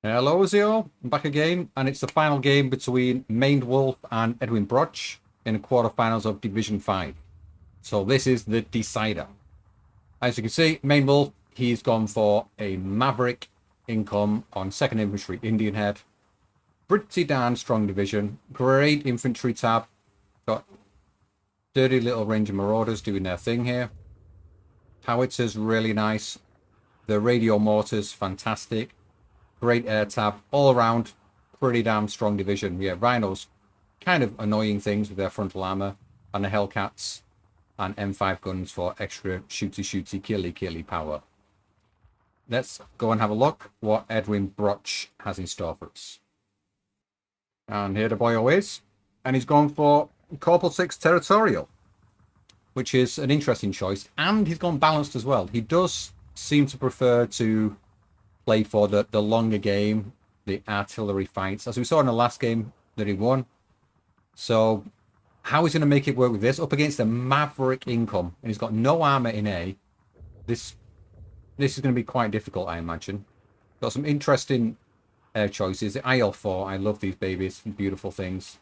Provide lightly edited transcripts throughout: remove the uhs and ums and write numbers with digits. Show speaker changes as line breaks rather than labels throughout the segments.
Hello, Zio. I'm back again, and it's the final game between ManedWolf and Edwin Brotch in the quarterfinals of Division 5. So this is the decider. As you can see, ManedWolf, he's gone for a Maverick income on 2nd Infantry Indianhead. Pretty darn strong division. Great infantry tab. Got dirty little Ranger Marauders doing their thing here. Howitzers, really nice. The radio mortars, fantastic. Great air tab. All around, pretty damn strong division. Yeah, Rhinos, kind of annoying things with their frontal armor. And the Hellcats and M5 guns for extra shooty, killy power. Let's go and have a look what Edwin Brotch has in store for us. And here the boyo is. And he's gone for Corpul 6 Territorial, which is an interesting choice. And he's gone balanced as well. He does seem to prefer to play for the longer game, the artillery fights, as we saw in the last game that he won. So how he's going to make it work with this up against a Maverick income, and he's got no armor in A. This is going to be quite difficult, I imagine. Got some interesting air choices. The IL-4, I love these babies, beautiful things.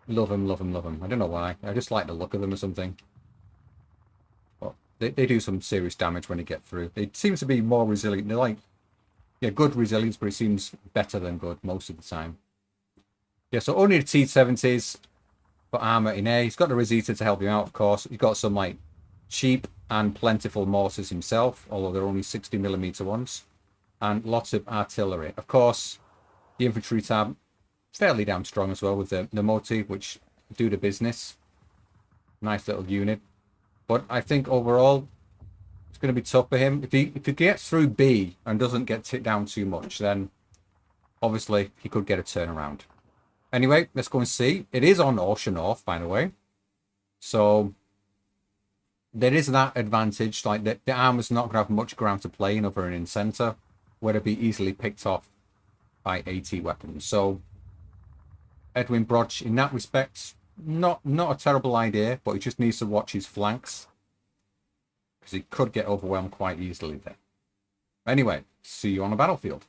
Love them. I don't know why. I just like the look of them or something. But they do some serious damage when they get through. It seems to be more resilient. They're like, yeah, good resilience, but it seems better than good most of the time. Yeah, so only the T-70s for armor in A. He's got the Rosita to help him out, of course. He's got some like cheap and plentiful mortars himself, although they're only 60mm ones. And lots of artillery. Of course, the infantry tab, fairly damn strong as well with the Moti, which do the business. Nice little unit. But I think overall, it's going to be tough for him. If he gets through B and doesn't get tipped down too much, then obviously he could get a turnaround. Anyway, let's go and see. It is on Ocean North, by the way. So there is that advantage. Like the armor's not going to have much ground to play in other than in center, where it'll be easily picked off by AT weapons. So Edwin Brotch, in that respect, not a terrible idea, but he just needs to watch his flanks, because he could get overwhelmed quite easily there. Anyway, see you on the battlefield.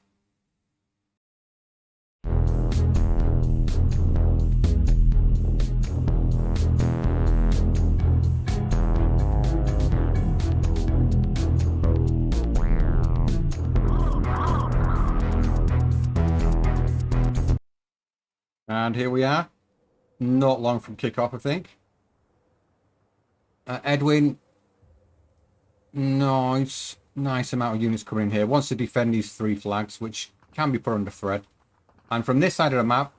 And here we are. Not long from kickoff, I think. Edwin, nice amount of units coming in here. Wants to defend these 3 flags, which can be put under threat. And from this side of the map,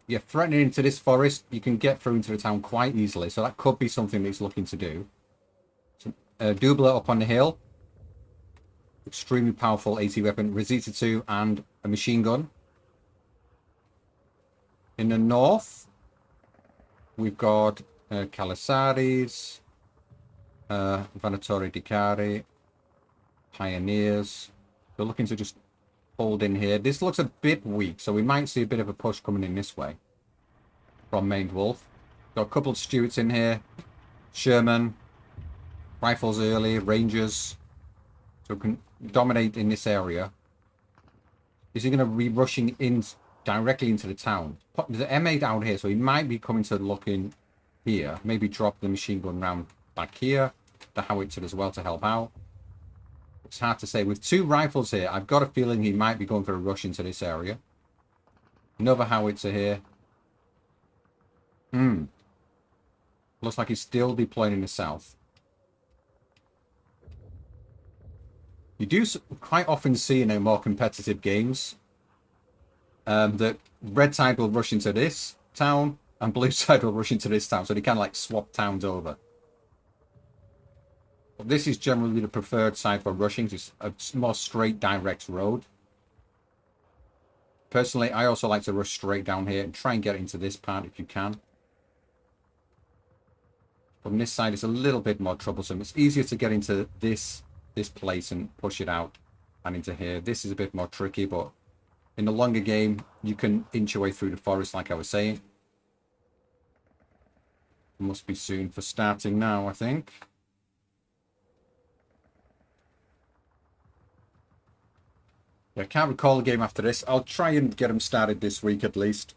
you're threatening into this forest. You can get through into the town quite easily. So that could be something that he's looking to do. So, Doubler up on the hill. Extremely powerful AT weapon. Rosita 2 and a machine gun. In the north, we've got Calisaris, Vanatori Dicari, Pioneers. They're looking to just hold in here. This looks a bit weak, so we might see a bit of a push coming in this way from ManedWolf. Got a couple of Stuarts in here. Sherman, rifles early, Rangers. So we can dominate in this area. Is he going to be rushing in directly into the town? There's an M8 out here, so he might be coming to look in here. Maybe drop the machine gun round back here. The howitzer as well to help out. It's hard to say. With 2 rifles here, I've got a feeling he might be going for a rush into this area. Another howitzer here. Looks like he's still deploying in the south. You do quite often see in more competitive games that red side will rush into this town and blue side will rush into this town. So they kind of like swap towns over. But this is generally the preferred side for rushing. It's a more straight, direct road. Personally, I also like to rush straight down here and try and get into this part if you can. From this side, it's a little bit more troublesome. It's easier to get into this place and push it out and into here. This is a bit more tricky, but in the longer game, you can inch your way through the forest, like I was saying. Must be soon for starting now, I think. I can't recall the game after this. I'll try and get them started this week at least.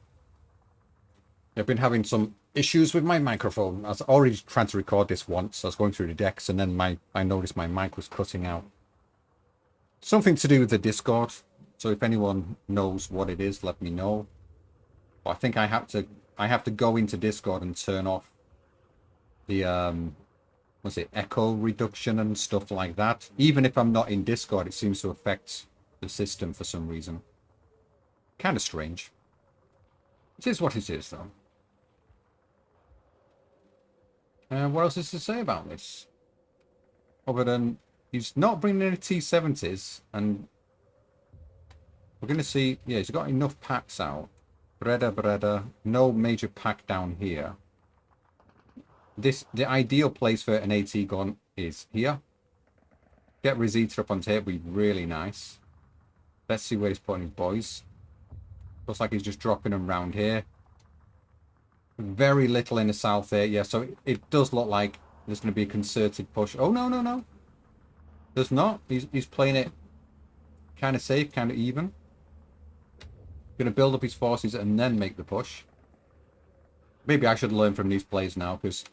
I've been having some issues with my microphone. I was already trying to record this once. I was going through the decks and then I noticed my mic was cutting out. Something to do with the Discord. So if anyone knows what it is, let me know. But I think I have to go into Discord and turn off the what's it, echo reduction and stuff like that. Even if I'm not in Discord, it seems to affect the system for some reason. Kind of strange. It is what it is, though. What else is to say about this? Other than he's not bringing any T70s, and we're going to see, yeah, he's got enough packs out. Breda, no major pack down here. The ideal place for an AT gun is here. Get Rosita up on tape would be really nice. Let's see where he's putting his boys. Looks like he's just dropping them around here. Very little in the south there. Yeah, so it does look like there's going to be a concerted push. Oh, no. There's not. He's playing it kind of safe, kind of even. Going to build up his forces and then make the push. Maybe I should learn from these plays now, because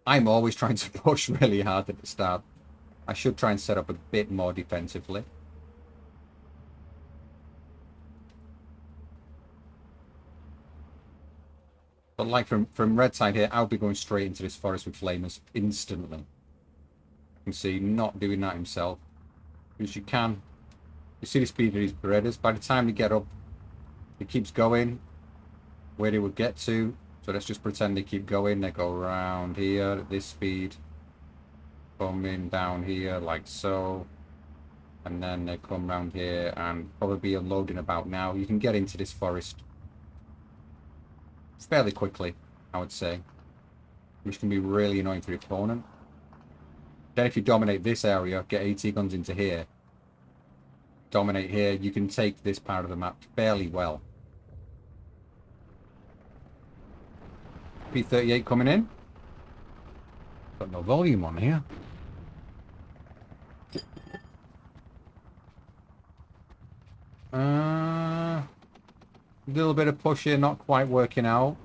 I'm always trying to push really hard at the start. I should try and set up a bit more defensively. But like from red side here, I'll be going straight into this forest with flamers instantly. You can see not doing that himself. Because you can. You see the speed of these Berettas. By the time they get up, it keeps going where they would get to. So let's just pretend they keep going. They go around here at this speed. Coming down here like so. And then they come around here and probably unloading about now. You can get into this forest fairly quickly, I would say. Which can be really annoying for the opponent. Then if you dominate this area, get AT guns into here. Dominate here, you can take this part of the map fairly well. P38 coming in. Got no volume on here. A little bit of push here, not quite working out.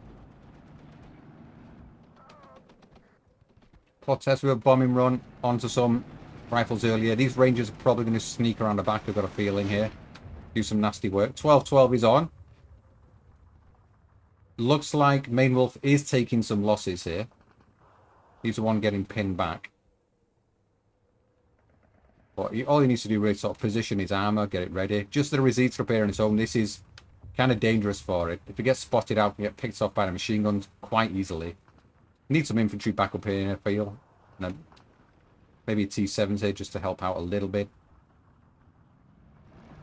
Cortez with a bombing run onto some rifles earlier. These Rangers are probably going to sneak around the back, I've got a feeling here. Do some nasty work. 12-12 is on. Looks like ManedWolf is taking some losses here. He's the one getting pinned back. But all he needs to do really sort of position his armor, get it ready. Just the Rosita up here on its own. This is kind of dangerous for it. If it gets spotted out, and get picked off by the machine guns quite easily. Need some infantry back up here, I feel. And maybe a T-70 just to help out a little bit.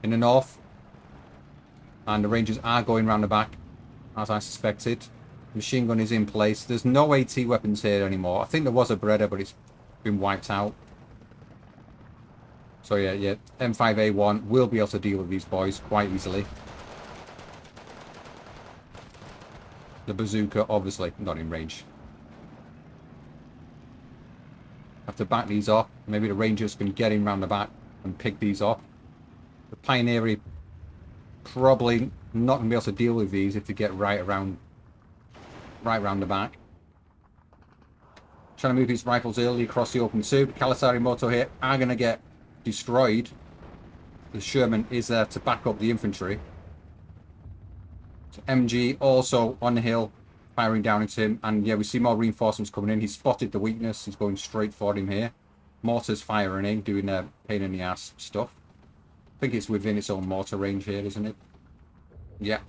In the north. And the Rangers are going around the back, as I suspected. Machine gun is in place. There's no AT weapons here anymore. I think there was a Beretta, but it's been wiped out. So yeah, M5A1 will be able to deal with these boys quite easily. The bazooka, obviously, not in range. Have to back these off. Maybe the Rangers can get in round the back and pick these off. The Pioneer probably not going to be able to deal with these if they get right around the back. Trying to move his rifles early across the open too. Kawasari Moto here are going to get destroyed. The Sherman is there to back up the infantry. So MG also on the hill, firing down into him. And yeah, we see more reinforcements coming in. He's spotted the weakness. He's going straight for him here. Mortars firing in, doing their pain in the ass stuff. I think it's within its own mortar range here, isn't it? Yeah.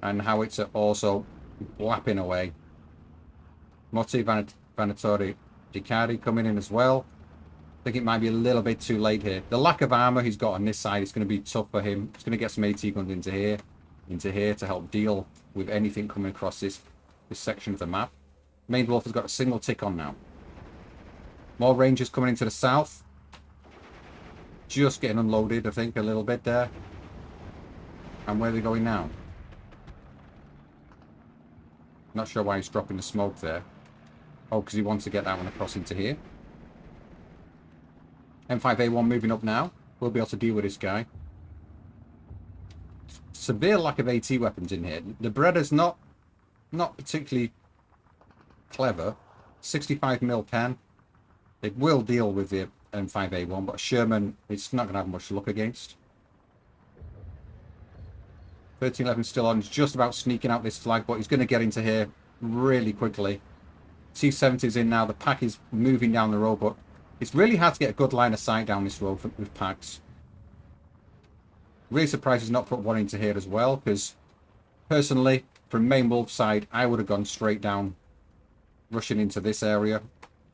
And howitzer also whapping away. Motti Vanatori Dicari coming in as well. I think it might be a little bit too late here. The lack of armor he's got on this side is going to be tough for him. He's going to get some AT guns into here to help deal with anything coming across this section of the map. ManedWolf has got a single tick on now. More Rangers coming into the south. Just getting unloaded, I think, a little bit there. And where are they going now? Not sure why he's dropping the smoke there. Oh, because he wants to get that one across into here. M5A1 moving up now. we'll be able to deal with this guy. Severe lack of AT weapons in here. The Beretta's not particularly clever. 65mm pen. It will deal with the M5A1, but Sherman, it's not going to have much luck against. 1311 still on. He's just about sneaking out this flag, but he's going to get into here really quickly. T-70's in now. The pack is moving down the road, but it's really hard to get a good line of sight down this road with packs. Really surprised he's not put one into here as well, because personally, from ManedWolf's side, I would have gone straight down, rushing into this area.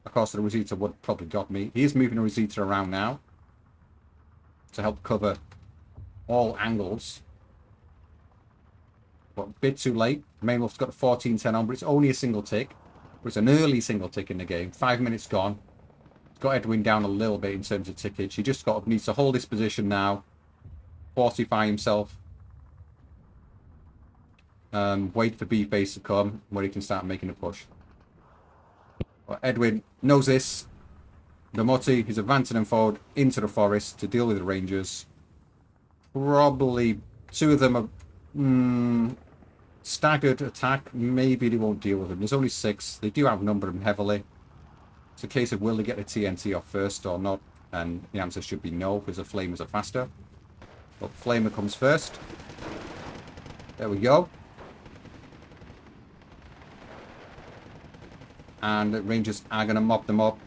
Of course, the Rosita would probably got me. He is moving the Rosita around now to help cover all angles. But a bit too late. ManedWolf's got 1410 on, but it's only a single tick. It's an early single tick in the game. 5 minutes gone. It's got Edwin down a little bit in terms of tickage. He just needs to hold his position now. Fortify himself. Wait for B-Face to come where he can start making a push. Well, Edwin knows this. The Motti is advancing them forward into the forest to deal with the Rangers. Probably two of them are staggered attack. Maybe they won't deal with them. There's only 6. They do outnumber them heavily. It's a case of will they get the TNT off first or not? And the answer should be no, because the Flamers are faster. But Flamer comes first. There we go. And the Rangers are going to mop them up.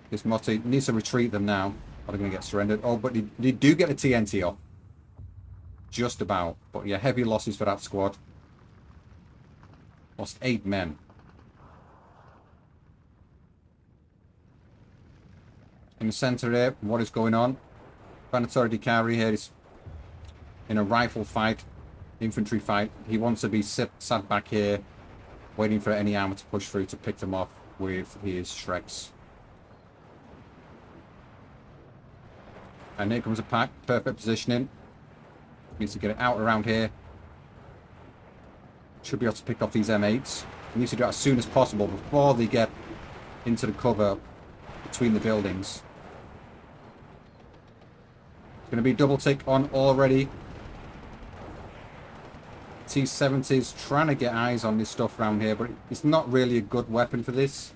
This Motti needs to retreat them now, or they're going to get surrendered. Oh, but they do get the TNT off. Just about. But yeah, heavy losses for that squad. Lost 8 men. In the centre here, what is going on? Vanatore Dicari here is in a rifle fight, infantry fight. He wants to be sat back here, waiting for any armour to push through to pick them off with his Shreks. And here comes a pack. Perfect positioning. Needs to get it out around here. Should be able to pick off these M8s. He needs to do it as soon as possible before they get into the cover between the buildings. It's going to be double tick on already. T-70's trying to get eyes on this stuff around here, but it's not really a good weapon for this.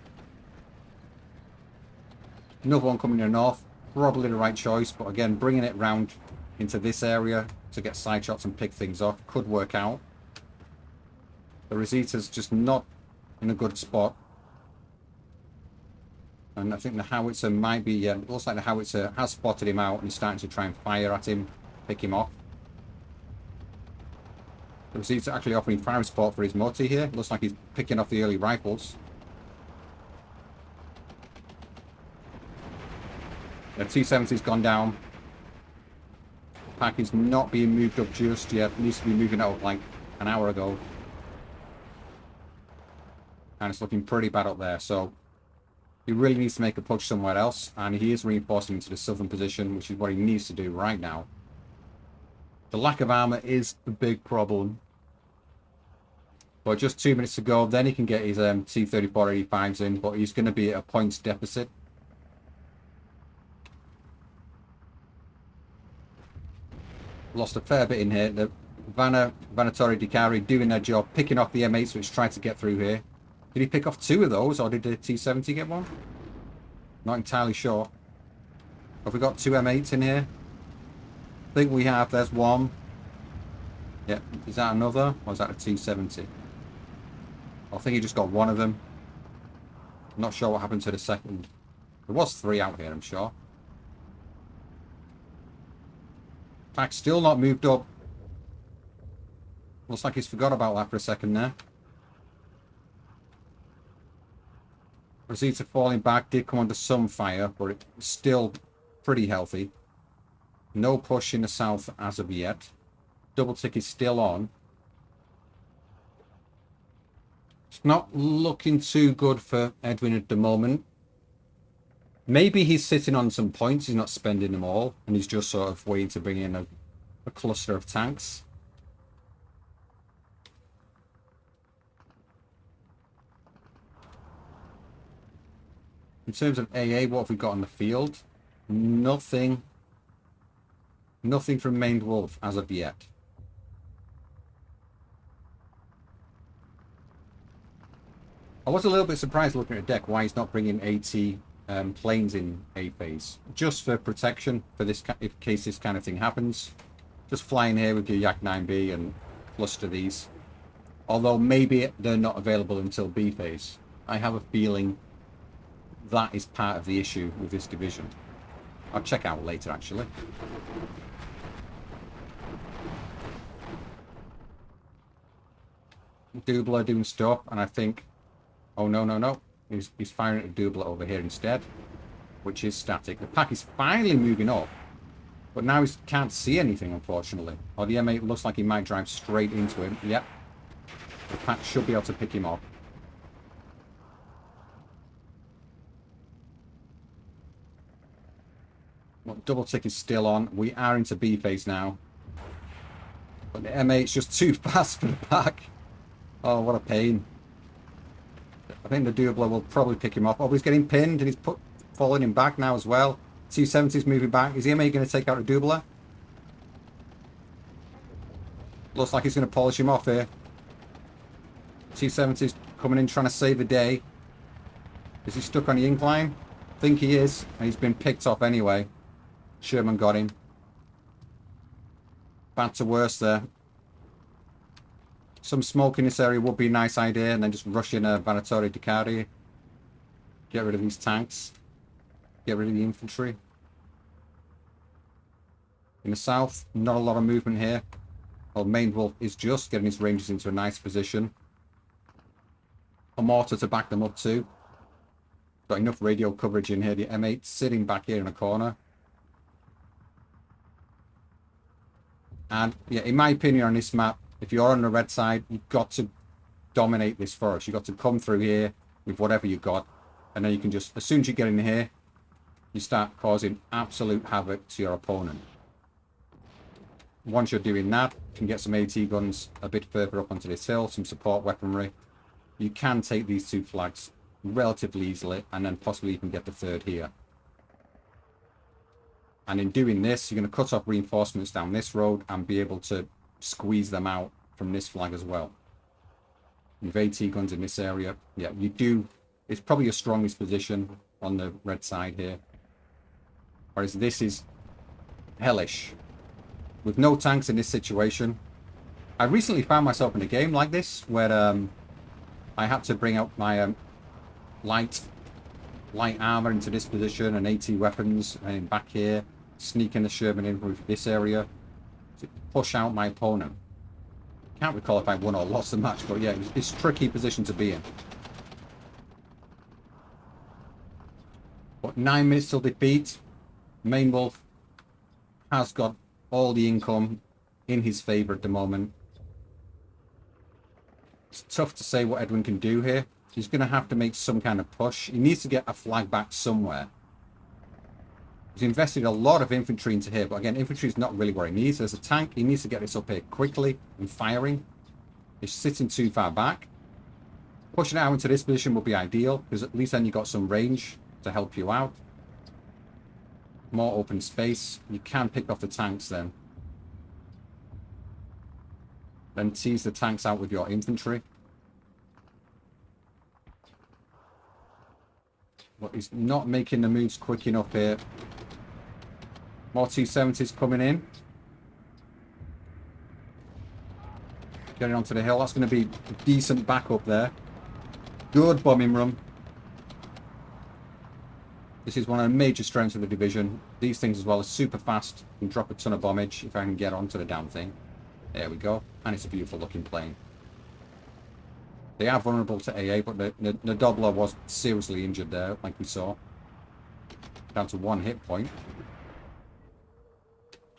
Another one coming in the north. Probably the right choice, but again, bringing it round into this area to get side shots and pick things off could work out. The Rosita's just not in a good spot. And I think the howitzer might be, yeah, it looks like the howitzer has spotted him out and is starting to try and fire at him, pick him off. The Rosita actually offering fire support for his Motti here. Looks like he's picking off the early rifles. The T-70's gone down. The pack is not being moved up just yet. It needs to be moving out like an hour ago. And it's looking pretty bad up there, so he really needs to make a push somewhere else, and he is reinforcing into the southern position, which is what he needs to do right now. The lack of armour is a big problem. But just 2 minutes to go, then he can get his T-34-85s in, but he's going to be at a points deficit. Lost a fair bit in here. The Vanatore Dicari doing their job, picking off the M8s which tried to get through here. Did he pick off 2 of those, or did the T-70 get one? Not entirely sure. Have we got 2 M8s in here? I think we have. There's one. Yeah, is that another? Or is that a T-70? I think he just got one of them. I'm not sure what happened to the second. There was 3 out here, I'm sure. Pack's still not moved up. Looks like he's forgot about that for a second there. Rosita falling back, did come under some fire, but it's still pretty healthy. No push in the south as of yet. Double tick is still on. It's not looking too good for Edwin at the moment. Maybe he's sitting on some points, he's not spending them all, and he's just sort of waiting to bring in a cluster of tanks. In terms of AA, what have we got on the field? Nothing Nothing from ManedWolf as of yet. I was a little bit surprised looking at the deck why he's not bringing AT planes in A phase. Just for protection, for this, in case this kind of thing happens. Just fly in here with your Yak 9B and cluster these. Although maybe they're not available until B phase. I have a feeling that is part of the issue with this division. I'll check out later, actually. Doubler doing stuff, and I think... Oh, no, no, no. He's firing at a Doubler over here instead, which is static. The pack is finally moving up, but now he can't see anything, unfortunately. Or the M8 looks like he might drive straight into him. Yep. The pack should be able to pick him up. Well, double tick is still on. We are into B phase now. But the M8's just too fast for the pack. Oh, what a pain. I think the Doubler will probably pick him up. Oh, he's getting pinned and he's following him back now as well. T-70's moving back. Is the M8 going to take out a Doubler? Looks like he's going to polish him off here. T-70's coming in trying to save the day. Is he stuck on the incline? I think he is. And he's been picked off anyway. Sherman got him. Bad to worse there. Some smoke in this area would be a nice idea, and then just rush in a Vanatori Ducati. Get rid of these tanks. Get rid of the infantry. In the south, not a lot of movement here. Well, ManedWolf is just getting his rangers into a nice position. A mortar to back them up too. Got enough radio coverage in here. The M8 sitting back here in a corner. And yeah, in my opinion on this map, if you're on the red side, you've got to dominate this forest. You've got to come through here with whatever you've got. And then you can just, as soon as you get in here, you start causing absolute havoc to your opponent. Once you're doing that, you can get some AT guns a bit further up onto this hill, some support weaponry. You can take these two flags relatively easily, and then possibly even get the third here. And in doing this, you're going to cut off reinforcements down this road and be able to squeeze them out from this flag as well. With AT guns in this area, yeah, you do. It's probably your strongest position on the red side here. Whereas this is hellish. With no tanks in this situation. I recently found myself in a game like this where I had to bring out my light armor into this position and AT weapons and back here, sneaking the Sherman in with this area to push out my opponent. Can't recall if I won or lost the match, but yeah, it's a tricky position to be in. But 9 minutes till defeat. ManedWolf has got all the income in his favour at the moment. It's tough to say what Edwin can do here. He's going to have to make some kind of push. He needs to get a flag back somewhere. He's invested a lot of infantry into here, but again, infantry is not really what he needs. There's a tank. He needs to get this up here quickly and firing. He's sitting too far back. Pushing it out into this position would be ideal, because at least then you've got some range to help you out. More open space. You can pick off the tanks then. Then tease the tanks out with your infantry. But he's not making the moves quick enough here. More T-70s coming in. Getting onto the hill. That's going to be a decent backup there. Good bombing run. This is one of the major strengths of the division. These things as well are super fast. Can drop a ton of bombage if I can get onto the damn thing. There we go. And it's a beautiful looking plane. They are vulnerable to AA, but the Doubler was seriously injured there, like we saw. Down to 1 hit point.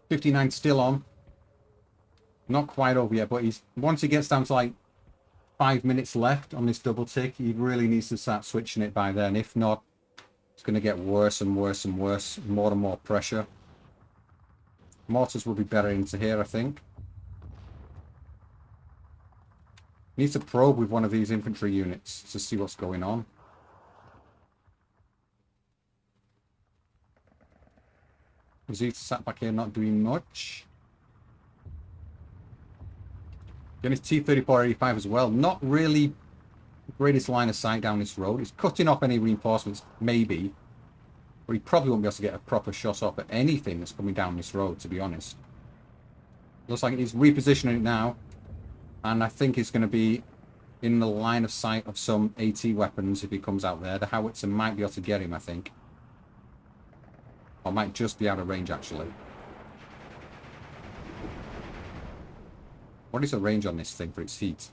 59 still on. Not quite over yet, but once he gets down to like 5 minutes left on this double tick, he really needs to start switching it by then. If not, it's going to get worse and worse and worse. More and more pressure. Mortars will be better into here, I think. Needs to probe with one of these infantry units to see what's going on. Zeta sat back here not doing much. Again, it's T-3485 as well. Not really greatest line of sight down this road. He's cutting off any reinforcements, maybe. But he probably won't be able to get a proper shot off at anything that's coming down this road, to be honest. Looks like he's repositioning it now. And I think it's going to be in the line of sight of some AT weapons if he comes out there. The howitzer might be able to get him, I think. Or might just be out of range, actually. What is the range on this thing for its heat?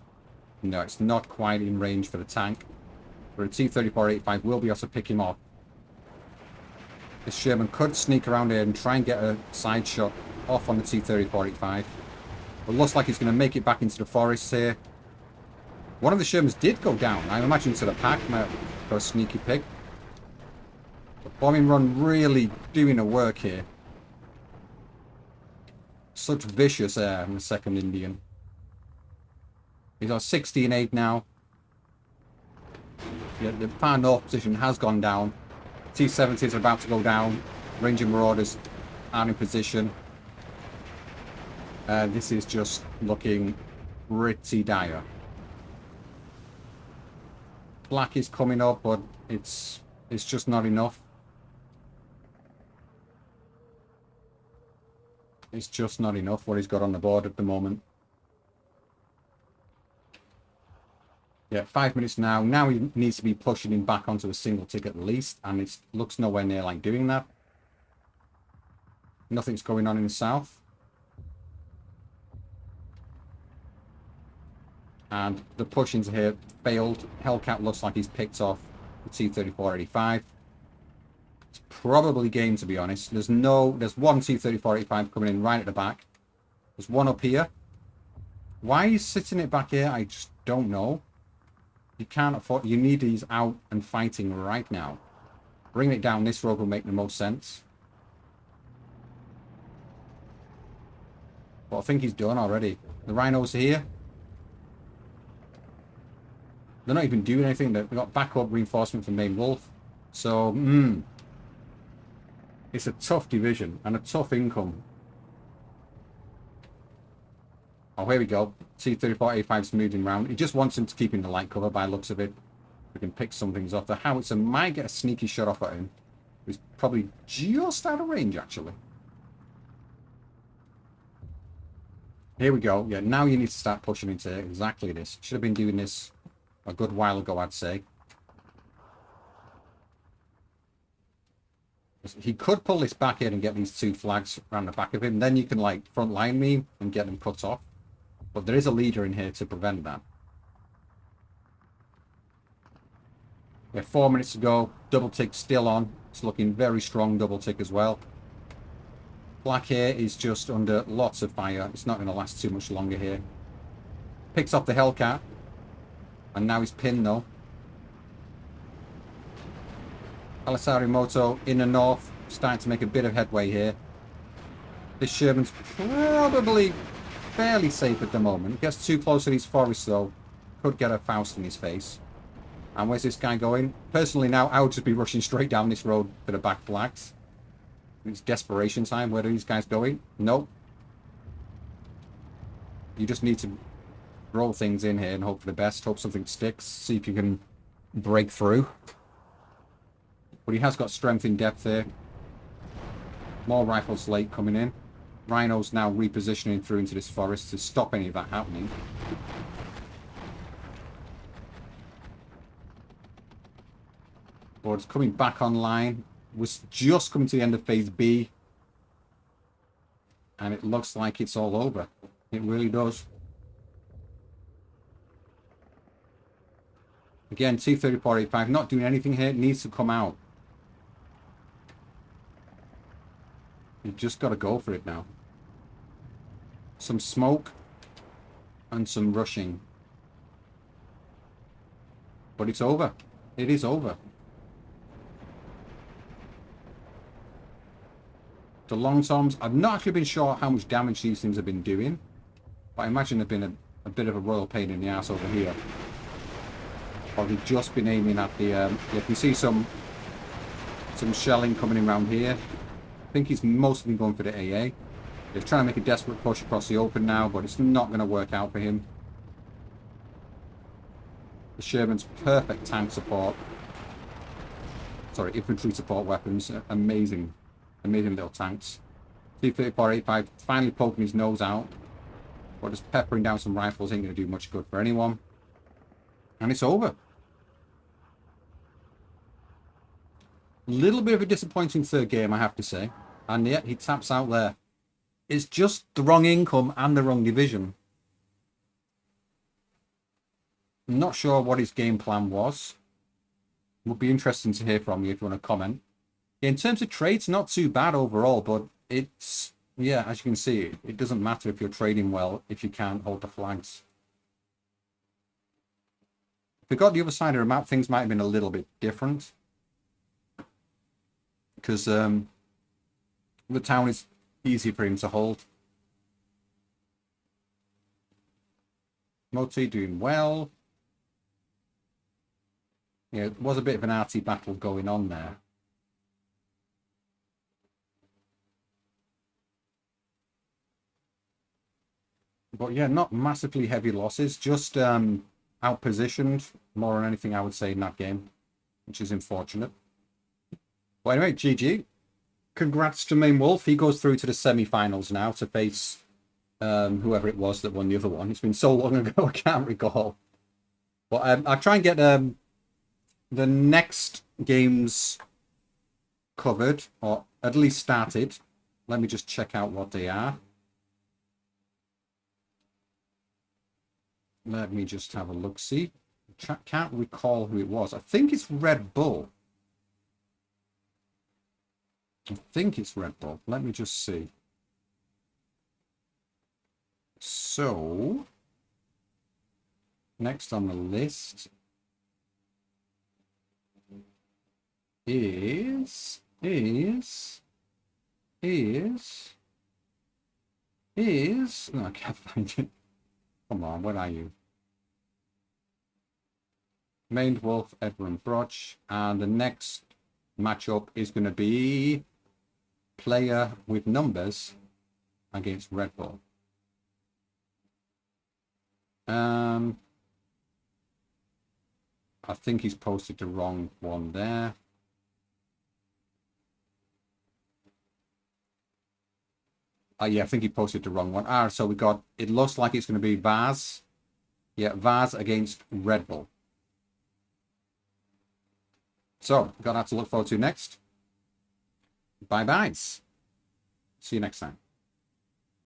No, it's not quite in range for the tank. But a T-3485 will be able to pick him off. This Sherman could sneak around here and try and get a side shot off on the T-3485. But looks like he's going to make it back into the forests here. One of the Shermans did go down. I imagine to the pack for a sneaky pick. The bombing run really doing the work here. Such vicious air in the second Indian. He's on 16-8 now. Yeah, the far north position has gone down. T-70s are about to go down. Ranger Marauders are in position. This is just looking pretty dire. Black is coming up, but it's just not enough. It's just not enough what he's got on the board at the moment. Yeah, 5 minutes now. Now he needs to be pushing him back onto a single tick at least, and it looks nowhere near like doing that. Nothing's going on in the south. And the push into here failed. Hellcat looks like he's picked off the T-3485. It's probably game, to be honest. There's one T-3485 coming in right at the back. There's one up here. Why he's sitting it back here, I just don't know. You can't afford... You need these out and fighting right now. Bringing it down this road will make the most sense. But I think he's done already. The Rhinos are here. They're not even doing anything. They've got backup reinforcement from ManedWolf. So, it's a tough division and a tough income. Oh, here we go. T-3485's moving around. He just wants him to keep in the light cover by the looks of it. We can pick some things off. The howitzer might get a sneaky shot off at him. He's probably just out of range, actually. Here we go. Yeah, now you need to start pushing into exactly this. Should have been doing this a good while ago, I'd say. He could pull this back in and get these two flags around the back of him. Then you can, like, front line me and get them cut off. But there is a leader in here to prevent that. Yeah, 4 minutes to go. Double tick still on. It's looking very strong double tick as well. Black here is just under lots of fire. It's not going to last too much longer here. Picks off the Hellcat. And now he's pinned, though. Alisari Moto in the north. Starting to make a bit of headway here. This Sherman's probably fairly safe at the moment. Gets too close to these forests, though. Could get a Faust in his face. And where's this guy going? Personally now, I would just be rushing straight down this road for the back flags. It's desperation time. Where are these guys going? Nope. You just need to roll things in here and hope for the best. Hope something sticks. See if you can break through. But he has got strength in depth here. More rifle slate coming in. Rhinos now repositioning through into this forest to stop any of that happening. But it's coming back online. Was just coming to the end of phase B. And it looks like it's all over. It really does. Again, T-3485 not doing anything here. It needs to come out. You've just got to go for it now. Some smoke and some rushing. But it's over. It is over. The long toms, I've not actually been sure how much damage these things have been doing. But I imagine they've been a bit of a royal pain in the ass over here. Or they've just been aiming at the... you can see some shelling coming in around here. I think he's mostly been going for the AA. He's trying to make a desperate push across the open now, but it's not going to work out for him. The Sherman's perfect tank support. Sorry, infantry support weapons. Amazing. Amazing little tanks. T-34-85 finally poking his nose out. But just peppering down some rifles ain't going to do much good for anyone. And it's over. A little bit of a disappointing third game, I have to say. And yet, he taps out there. It's just the wrong income and the wrong division. I'm not sure what his game plan was. Would be interesting to hear from you if you want to comment. In terms of trades, not too bad overall, but it's, yeah, as you can see, it doesn't matter if you're trading well if you can't hold the flags. If we got the other side of the map, things might have been a little bit different. Because the town is easy for him to hold. Moti doing well. Yeah, it was a bit of an arty battle going on there. But yeah, not massively heavy losses, just outpositioned more than anything I would say in that game, which is unfortunate. But anyway, GG. Congrats to ManedWolf. He goes through to the semi-finals now to face whoever it was that won the other one. It's been so long ago, I can't recall. But I'll try and get the next games covered, or at least started. Let me just check out what they are. Let me just have a look-see. Can't recall who it was. I think it's Red Bull. I think it's Red Bull. Let me just see. So, next on the list is no, I can't find it. Come on, where are you? ManedWolf, Edwin, Brotch, and the next matchup is going to be player with numbers against Red Bull. I think he's posted the wrong one there. Yeah, I think he posted the wrong one. So we got, it looks like it's going to be Vaz. Yeah, Vaz against Red Bull. So, got that to look forward to next. Bye-byes. See you next time.